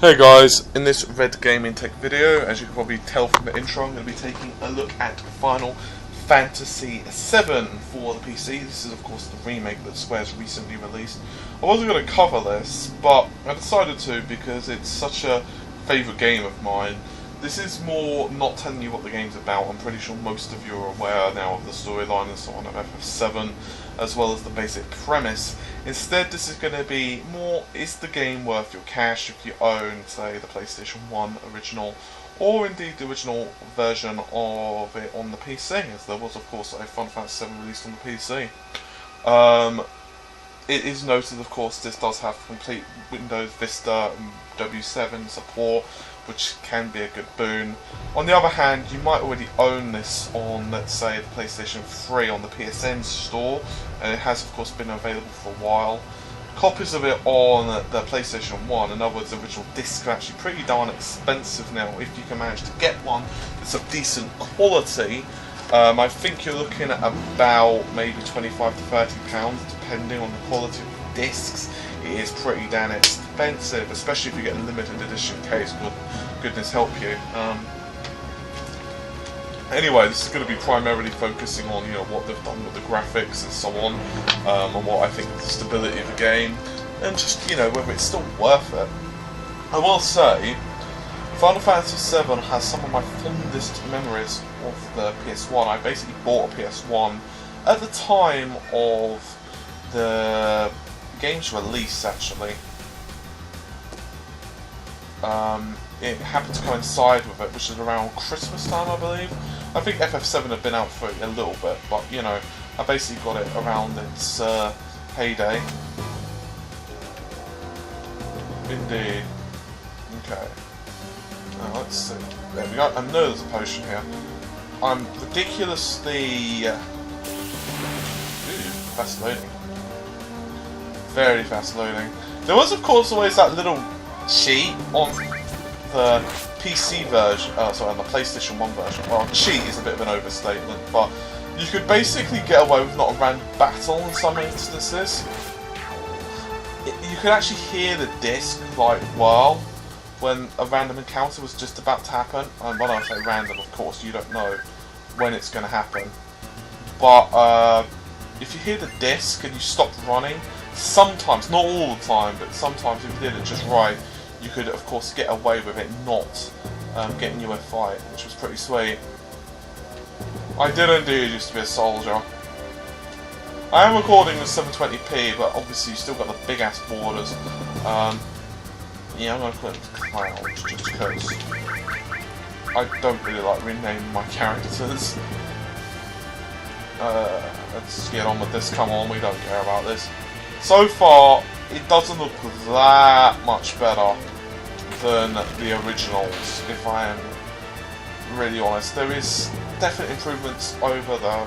Hey guys, in this Red Gaming Tech video, as you can probably tell from the intro, I'm going to be taking a look at Final Fantasy VII for the PC. This is of course the remake that Square's recently released. I wasn't going to cover this, but I decided to because it's such a favourite game of mine. This is more not telling you what the game's about. I'm pretty sure most of you are aware now of the storyline and so on of FF7, as well as the basic premise. Instead, this is going to be more, is the game worth your cash if you own, say, the PlayStation 1 original, or indeed the original version of it on the PC, as there was of course a Final Fantasy VII released on the PC. It is noted, of course, this does have complete Windows Vista and W7 support, which can be a good boon. On the other hand, you might already own this on, let's say, the PlayStation 3 on the PSN store, and it has of course been available for a while. Copies of it on the PlayStation 1, in other words the original discs, are actually pretty darn expensive now if you can manage to get one that's of decent quality. I think you're looking at about maybe £25 to £30 depending on the quality of the discs. It is pretty damn expensive, especially if you get a limited edition case. Goodness help you. Anyway, this is going to be primarily focusing on what they've done with the graphics and so on, and what I think the stability of the game, and just whether it's still worth it. I will say, Final Fantasy VII has some of my fondest memories of the PS1. I basically bought a PS1 at the time of the game's release, actually. It happened to coincide with it, which is around Christmas time, I believe. I think FF7 had been out for a little bit, but I basically got it around its heyday. Indeed. Okay. Now, let's see. There we go. I know there's a potion here. I'm ridiculously... fast loading. Very fast loading. There was, of course, always that little cheat on the PC version, sorry, on the PlayStation 1 version. Well, cheat is a bit of an overstatement, but you could basically get away with not a random battle in some instances. You could actually hear the disc like whirl when a random encounter was just about to happen. And when I say random, of course, you don't know when it's going to happen. But if you hear the disc and you stop running, sometimes, not all the time, but sometimes if you did it just right, you could of course get away with it not getting you a fight, which was pretty sweet. I did indeed used to be a soldier. I am recording with 720p, but obviously you still got the big ass borders. Yeah, I'm going to call it Cloud, just because I don't really like renaming my characters. Let's get on with this, come on, we don't care about this. So far, it doesn't look that much better than the originals, if I am really honest. There is definite improvements over the,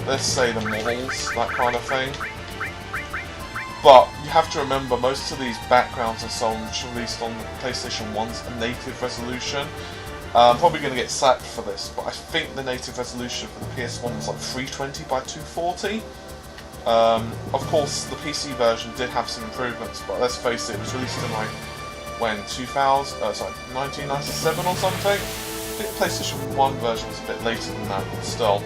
let's say, the models, that kind of thing. But you have to remember, most of these backgrounds and so on, which are released on the PlayStation 1's native resolution. I'm probably going to get sacked for this, but I think the native resolution for the PS1 was like 320 by 240. Of course, the PC version did have some improvements, but let's face it, it was released in like, when, 1997 or something? I think the PlayStation 1 version was a bit later than that, but still.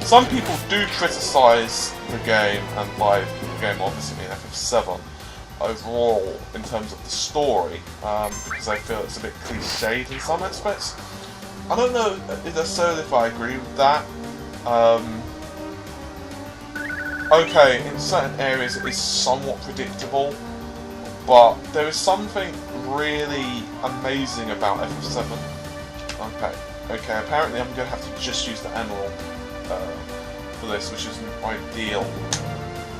Some people do criticise the game, and by the game obviously mean FF7, overall, in terms of the story, because I feel it's a bit cliched in some aspects. I don't know necessarily if I agree with that. Okay, in certain areas it is somewhat predictable, but there is something really amazing about FF7. Okay, apparently I'm going to have to just use the analog for this, which isn't ideal.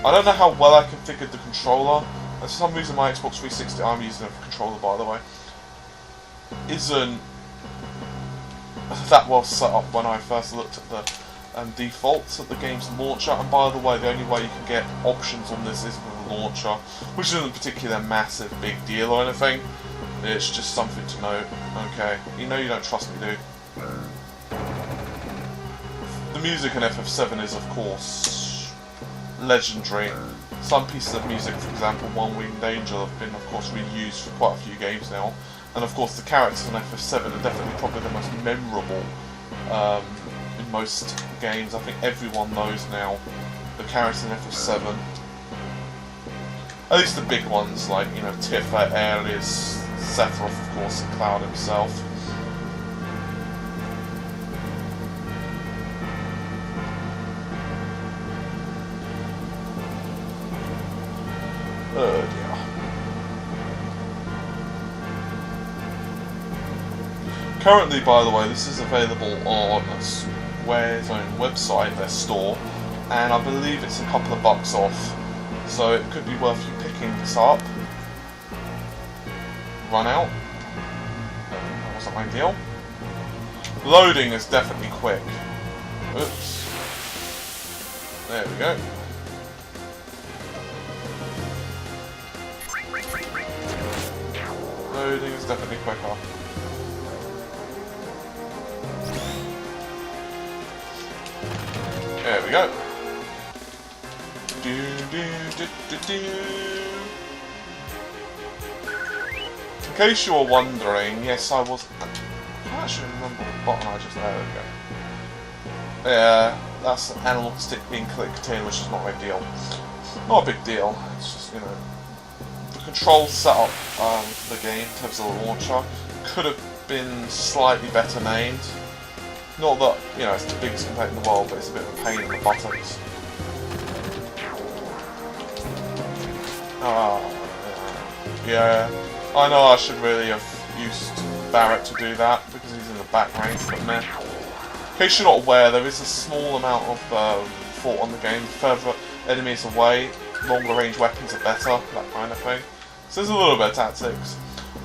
I don't know how well I configured the controller. For some reason my Xbox 360, I'm using a controller by the way, isn't that well set up when I first looked at the defaults of the game's launcher. And by the way, the only way you can get options on this is with a launcher, which isn't particularly a massive big deal or anything. It's just something to note. Okay, you don't trust me, dude. The music in FF7 is, of course, legendary. Some pieces of music, for example, One Winged Angel, have been, of course, reused for quite a few games now. And of course, the characters in FF7 are definitely probably the most memorable in most games. I think everyone knows now the characters in FF7. At least the big ones, like, you know, Tifa, Aeris, Sephiroth, of course, and Cloud himself. Oh dear. Currently, by the way, this is available on Square's own website, their store, and I believe it's a couple of bucks off. So it could be worth you picking this up. Run out. That wasn't ideal. Loading is definitely quick. Oops. There we go. Loading is definitely quicker. There we go. In case you were wondering, yes, I can't actually remember what button I just... There we go. Yeah, that's an analog stick being clicked in, which is not ideal. Not a big deal, it's just, you know... The control setup for the game in terms of the launcher could have been slightly better named. Not that, you know, it's the biggest complaint in the world, but it's a bit of a pain in the buttons. Yeah, I know I should really have used Barrett to do that, because he's in the back range, but meh. In case you're not aware, there is a small amount of thought on the game. The further enemies away, longer range weapons are better, that kind of thing. So there's a little bit of tactics.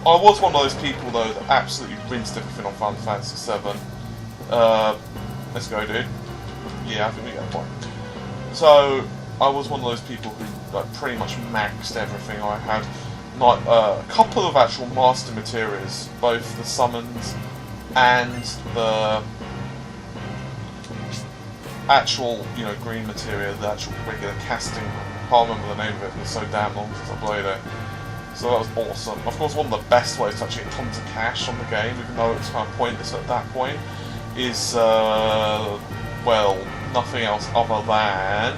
I was one of those people, though, that absolutely rinsed everything on Final Fantasy VII. Let's go, dude. Yeah, I think we get a point. So, I was one of those people who like pretty much maxed everything. I had like a couple of actual master materials, both the summons and the actual, you know, green material, the actual regular casting. I can't remember the name of it, it's so damn long since I played it. So that was awesome. Of course, one of the best ways to actually get tons of cash on the game, even though it's kind of pointless at that point, is, well, nothing else other than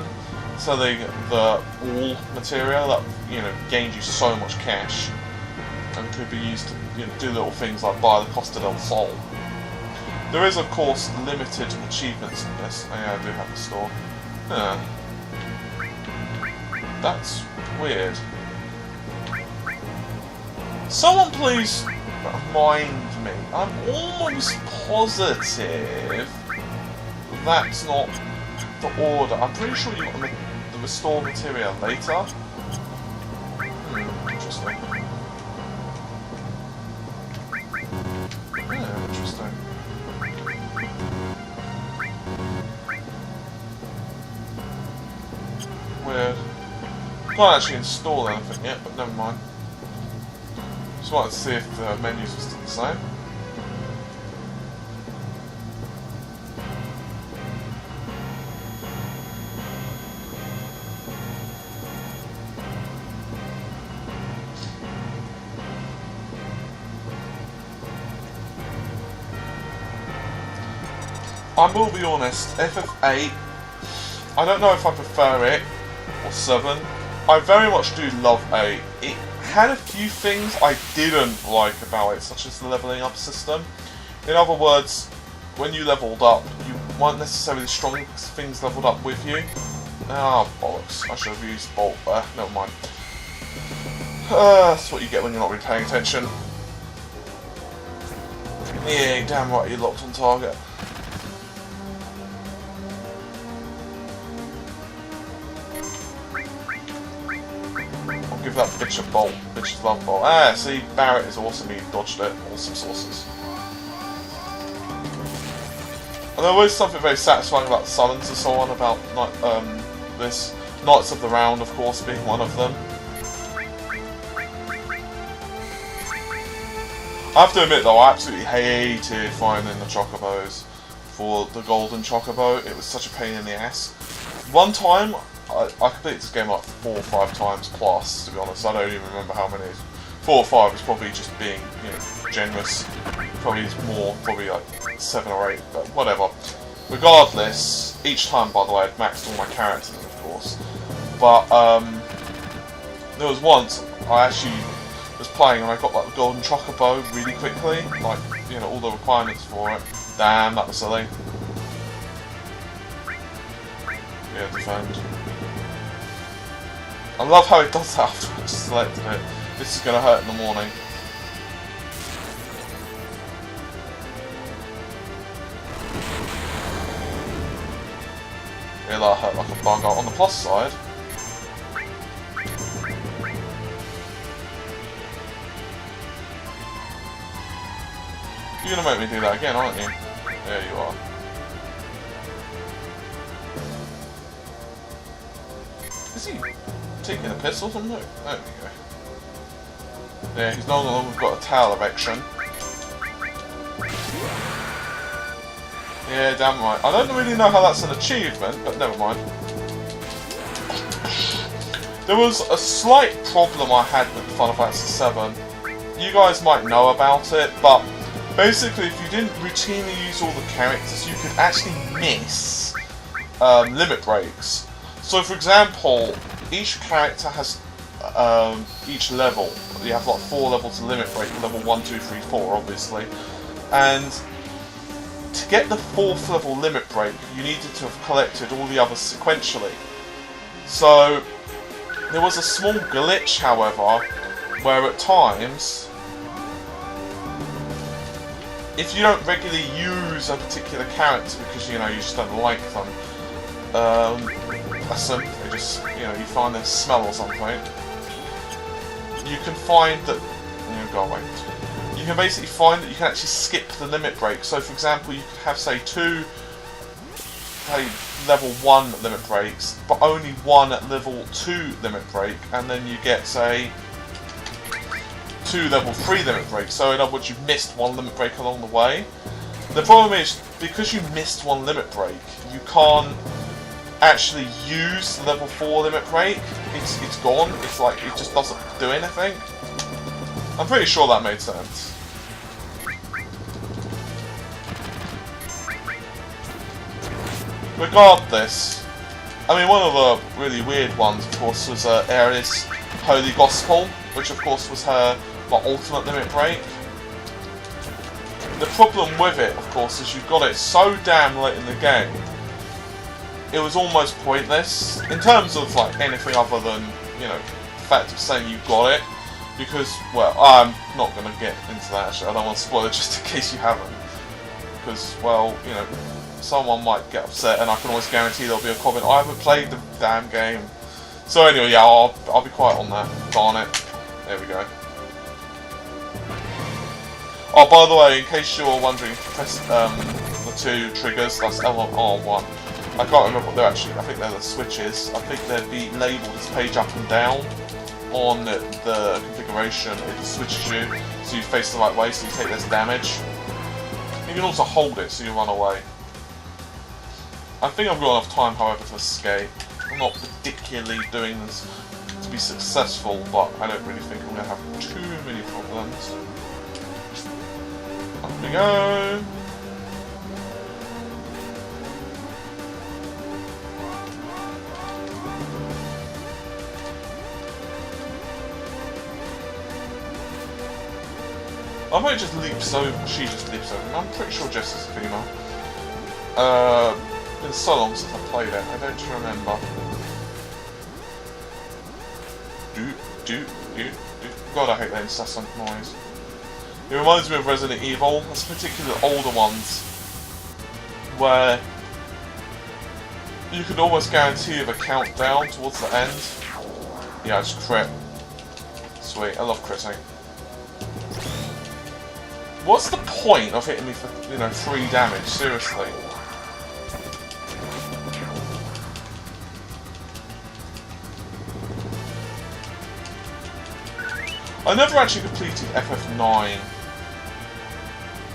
selling the all material that, you know, gained you so much cash and could be used to, you know, do little things like buy the Costa del Sol. There is, of course, limited achievements in this. Oh, yeah, I do have the store. Yeah. That's weird. Someone please remind me. I'm almost positive that's not the order. I'm pretty sure you got the restore material later. Interesting. Yeah, interesting. Weird. Can't actually install anything yet, but never mind. Just wanted to see if the menus were still the same. I will be honest, FF8, I don't know if I prefer it or 7. I very much do love 8. It had a few things I didn't like about it, such as the levelling up system. In other words, when you leveled up, you weren't necessarily strong because things leveled up with you. Ah, bollocks. I should have used Bolt there. Never mind. That's what you get when you're not really paying attention. Yeah, damn right, you're locked on target. Give that bitch a bolt. Bitches love bolt. Ah, see, Barrett is awesome. He dodged it. Awesome sources. And there was something very satisfying about the summons and so on, about this. Knights of the Round, of course, being one of them. I have to admit, though, I absolutely hated finding the chocobos for the golden chocobo. It was such a pain in the ass. One time, I completed this game like 4 or 5 times plus, to be honest. I don't even remember how many. 4 or 5 is probably just being, you know, generous. Probably is more, probably like 7 or 8, but whatever. Regardless, each time, by the way, I'd maxed all my characters, of course. But there was once I actually was playing and I got like the golden chocobo really quickly, like, you know, all the requirements for it. Damn, that was silly. Yeah, defend. I love how it does that after I just selected it. This is gonna hurt in the morning. Yeah, that hurt like a bug. On the plus side, you're gonna make me do that again, aren't you? There you are. Is he taking a piss or something? There we go. Yeah, he's no longer got a tail erection. Yeah, damn right. I don't really know how that's an achievement, but never mind. There was a slight problem I had with Final Fantasy VII. You guys might know about it, but basically if you didn't routinely use all the characters, you could actually miss limit breaks. So for example, each character has each level. You have like 4 levels of limit break, level 1, 2, 3, 4 obviously. And to get the 4th level limit break, you needed to have collected all the others sequentially. So there was a small glitch, however, where at times, if you don't regularly use a particular character because, you know, you just don't like them, bless them, they just, you know, you find their smell or something, you can find that, you know, go away. You can basically find that you can actually skip the limit break. So for example, you could have, say, 2 level 1 limit breaks, but only 1 level 2 limit break, and then you get, say, 2 level 3 limit breaks. So in other words, you've missed 1 limit break along the way. The problem is, because you missed 1 limit break, you can't actually use the level 4 limit break. It's gone. It's like, it just doesn't do anything. I'm pretty sure that made sense. Regardless, I mean, one of the really weird ones, of course, was Aeris' Holy Gospel, which of course was her ultimate limit break. The problem with it, of course, is you got it so damn late in the game, it was almost pointless, in terms of like anything other than, you know, the fact of saying you got it, because, well, I'm not going to get into that actually, I don't want to spoil it just in case you haven't, because, well, you know, someone might get upset and I can always guarantee there'll be a comment, I haven't played the damn game. So anyway, yeah, I'll be quiet on that, darn it. There we go. Oh, by the way, in case you're wondering, press the 2 triggers, that's L and R1. I can't remember what they're actually, I think they're the switches. I think they'd be labelled as page up and down on the configuration. It switches you, so you face the right way, so you take less damage. You can also hold it, so you run away. I think I've got enough time, however, to escape. I'm not particularly doing this to be successful, but I don't really think I'm going to have too many problems. Up we go! I might just leaps over. She just leaps over. I'm pretty sure Jess is a female. It's been so long since I played it. I don't remember. God, I hate that incessant noise. It reminds me of Resident Evil. That's particularly the older ones, where you could almost guarantee of a countdown towards the end. Yeah, I just crit. Sweet. I love critting. What's the point of hitting me for, you know, 3 damage? Seriously. I never actually completed FF9.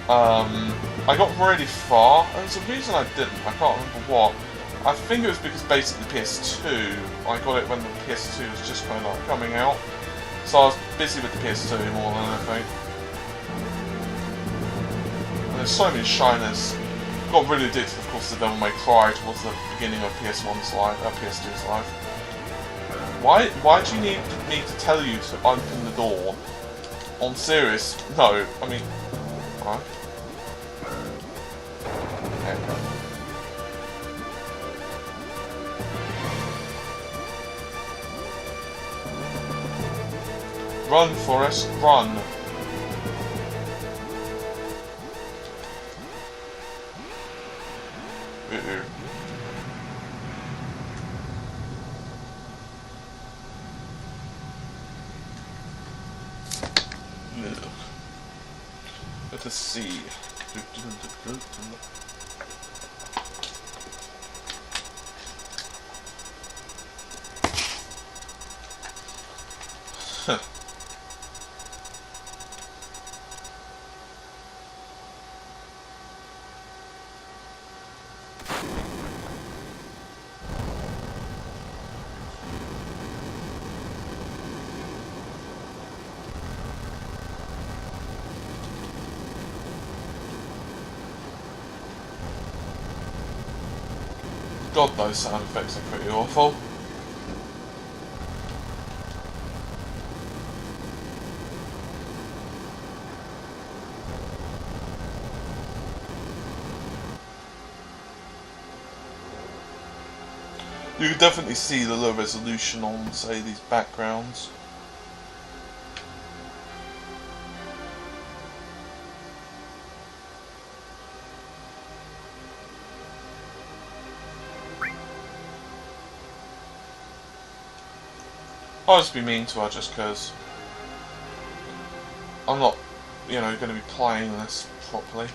I got really far. There's a reason I didn't. I can't remember what. I think it was because basically PS2, I got it when the PS2 was just kind of like coming out. So I was busy with the PS2 more than anything. And there's so many shiners. Got really addicted, of course, to Devil May Cry towards the beginning of PS1's life, PS2's life. Why do you need me to tell you to open the door? On serious? No, I mean... Right. Okay. Run, Forrest, run! Let us see. God, those sound effects are pretty awful. You can definitely see the low resolution on, say, these backgrounds. I'll just be mean to her just because I'm not, you know, going to be playing this properly.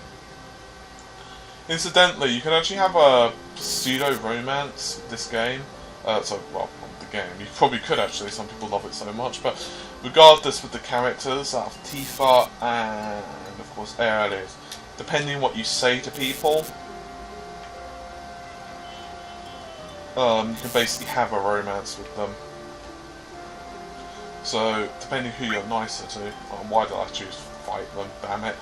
Incidentally, you can actually have a pseudo-romance with this game. Well, the game. You probably could actually, some people love it so much, but regardless with the characters of Tifa and, of course, Aeris, depending on what you say to people, you can basically have a romance with them. So, depending who you're nicer to, why did I choose to fight them, damn it.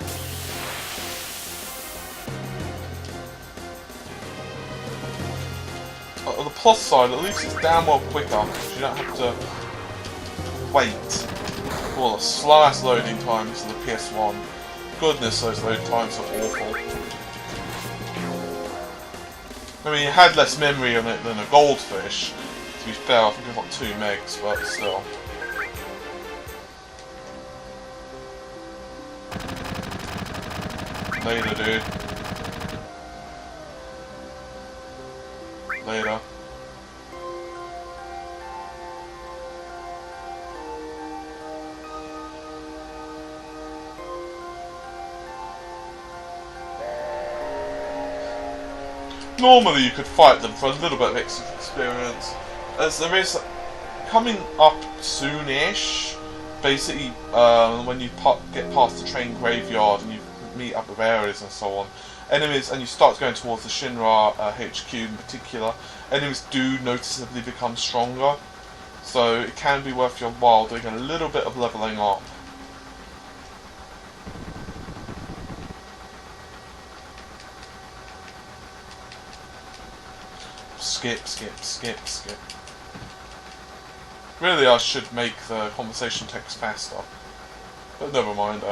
On the plus side, at least it's damn well quicker, because you don't have to wait for all the slow-ass loading times of the PS1. Goodness, those load times are awful. I mean, it had less memory on it than a goldfish, to be fair. I think it's like 2 megs, but still. Later, dude. Later. Normally you could fight them for a little bit of extra experience, as there is coming up soonish. Basically, when you get past the train graveyard and you meet up with Aeris and so on, enemies, and you start going towards the Shinra HQ in particular, enemies do noticeably become stronger, so it can be worth your while doing a little bit of leveling up. Skip, skip, skip, skip. Really, I should make the conversation text faster, but never mind.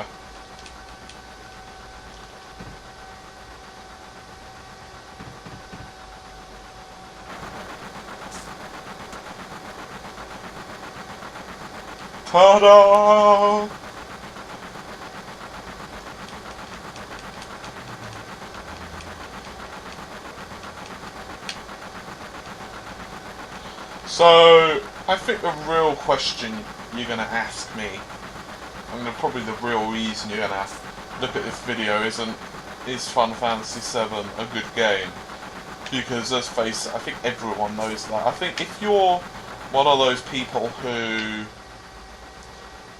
Ta-da! So, I think the real question you're going to ask me, and probably the real reason you're going to look at this video is Final Fantasy VII a good game? Because let's face it, I think everyone knows that. I think if you're one of those people who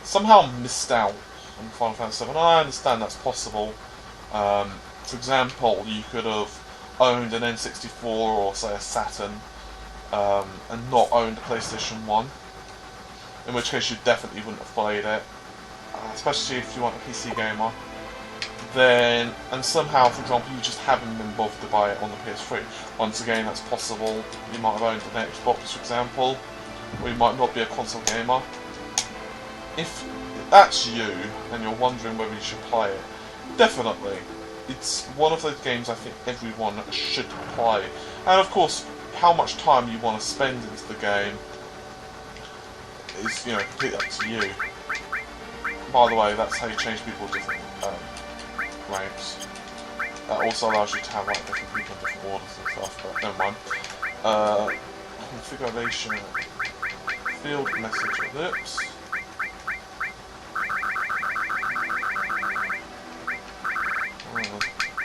somehow missed out on Final Fantasy VII, and I understand that's possible. For example, you could have owned an N64 or say a Saturn and not owned a PlayStation 1, in which case you definitely wouldn't have played it, especially if you want a PC gamer. Then, and somehow, for example, you just haven't been bothered to buy it on the PS3. Once again, that's possible. You might have owned an Xbox, for example, or you might not be a console gamer. If that's you, and you're wondering whether you should play it, definitely. It's one of those games I think everyone should play. And of course, how much time you want to spend into the game is, completely up to you. By the way, that's how you change people to different ranks. That also allows you to have like different people in different orders and stuff, but never mind. Configuration, field message ellipse.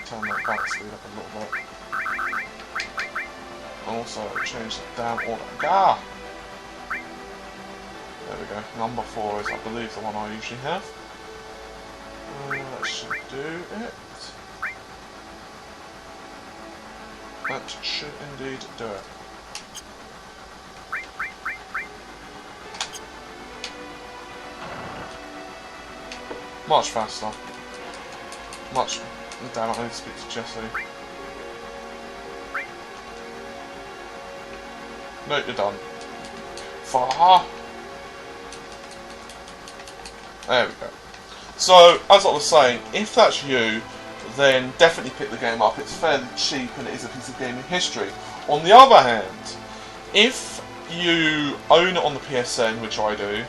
Turn that back speed up a little bit. And also change the down order. Ah! There we go. Number 4 is, I believe, the one I usually have. That should do it. That should indeed do it. Much faster. Much. Damn it, I need to speak to Jesse. No, you're done. Far. There we go. So, as I was saying, if that's you, then definitely pick the game up. It's fairly cheap and it is a piece of gaming history. On the other hand, if you own it on the PSN, which I do,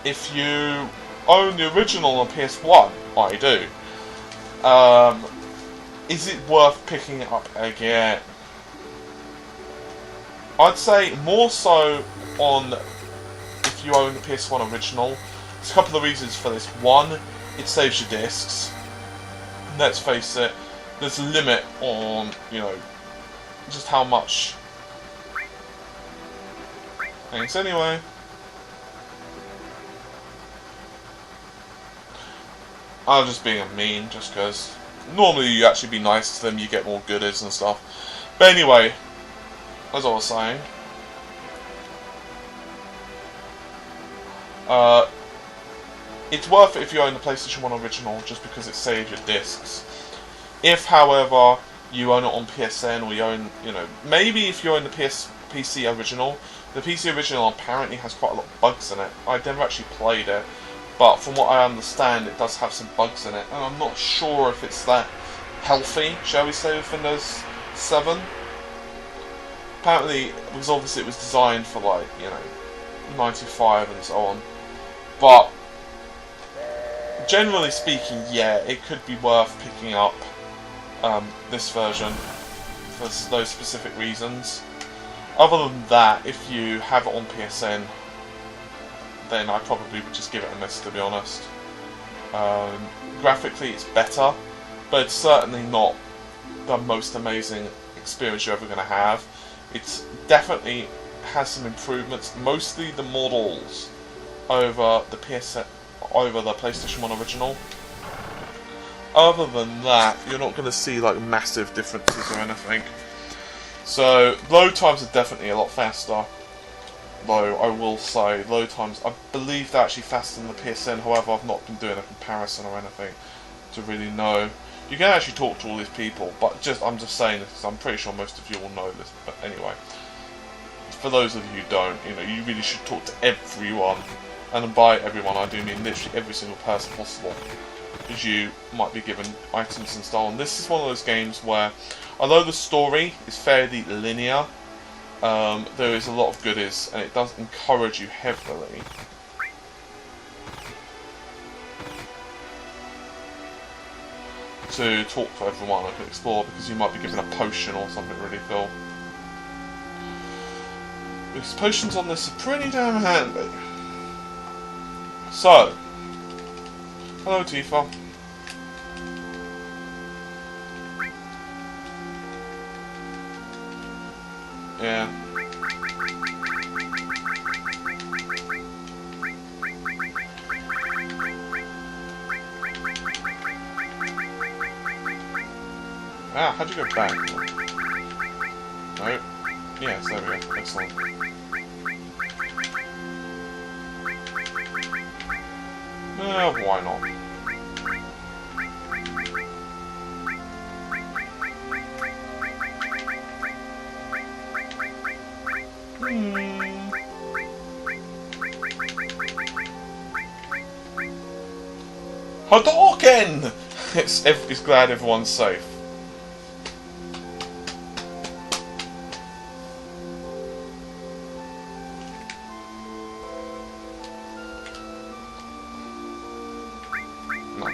if you own the original on PS1, I do, is it worth picking it up again? I'd say more so on if you own the PS1 original. There's a couple of reasons for this. One, it saves your discs. Let's face it, there's a limit on, just how much. Thanks anyway. I'm just being a mean, just because normally you actually be nice to them, you get more goodies and stuff. But anyway, as I was saying, it's worth it if you own the PlayStation 1 original, just because it saves your discs. If, however, you own it on PSN, or you own, maybe if you own the PC original, the PC original apparently has quite a lot of bugs in it. I never actually played it, but from what I understand, it does have some bugs in it, and I'm not sure if it's that healthy, shall we say, with Windows 7. Apparently, because obviously it was designed for, 95 and so on, but generally speaking, yeah, it could be worth picking up this version for those specific reasons. Other than that, if you have it on PSN, then I probably would just give it a miss, to be honest. Graphically, it's better, but it's certainly not the most amazing experience you're ever going to have. It definitely has some improvements, mostly the models over the PlayStation 1 original. Other than that, you're not going to see massive differences or anything. So load times are definitely a lot faster. Though I will say, load times, I believe they're actually faster than the PSN. However, I've not been doing a comparison or anything to really know. You can actually talk to all these people, but I'm just saying this because I'm pretty sure most of you will know this. But anyway, for those of you who don't, you really should talk to everyone. And by everyone, I do mean literally every single person possible, because you might be given items and so on. This is one of those games where, although the story is fairly linear, there is a lot of goodies, and it does encourage you heavily to talk to everyone and explore, because you might be given a potion or something really cool. Because potions on this are pretty damn handy. So, hello Tifa. Yeah. Ah, how'd you go back? No. Yes, there we go. Excellent. Why not? Hadouken! It's glad everyone's safe. No.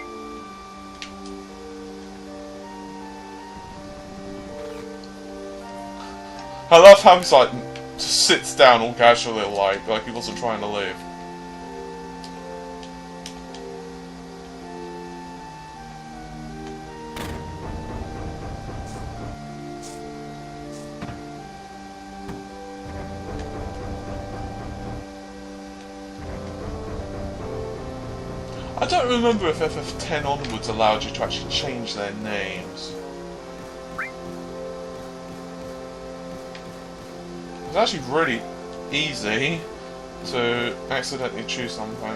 I love how he's like just sits down all casually like he wasn't trying to leave. I don't remember if FF10 onwards allowed you to actually change their names. It's actually really easy to accidentally choose something.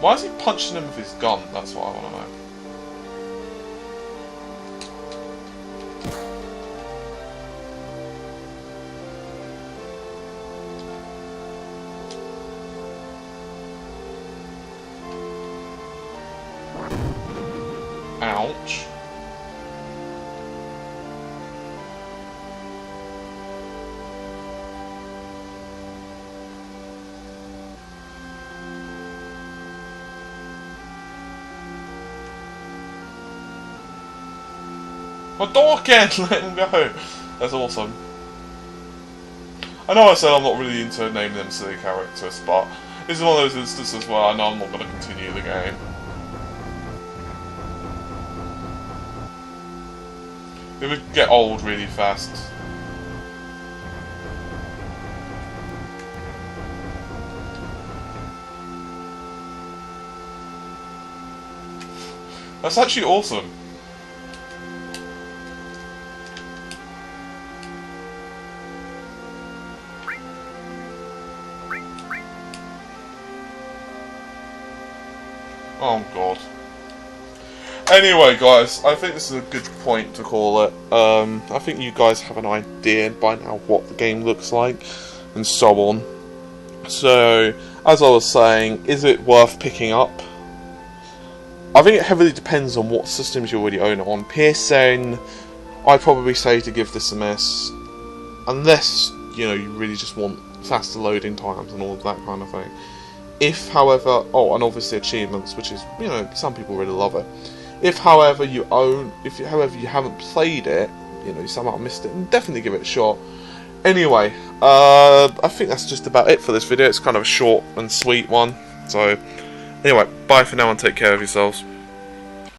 Why is he punching him with his gun? That's what I want to know. Ouch. Hadouken! Let him go! That's awesome. I know I said I'm not really into naming them silly characters, but this is one of those instances where I know I'm not going to continue the game. It would get old really fast. That's actually awesome. Oh god. Anyway guys, I think this is a good point to call it. I think you guys have an idea by now what the game looks like, and so on. So, as I was saying, is it worth picking up? I think it heavily depends on what systems you already own it on. PSN, I'd probably say to give this a miss. Unless, you know, you really just want faster loading times and all of that kind of thing. If, however, oh, and obviously achievements, which is, you know, some people really love it. If, however, you haven't played it, you know, you somehow missed it, then definitely give it a shot. Anyway, I think that's just about it for this video. It's kind of a short and sweet one. So, anyway, bye for now and take care of yourselves.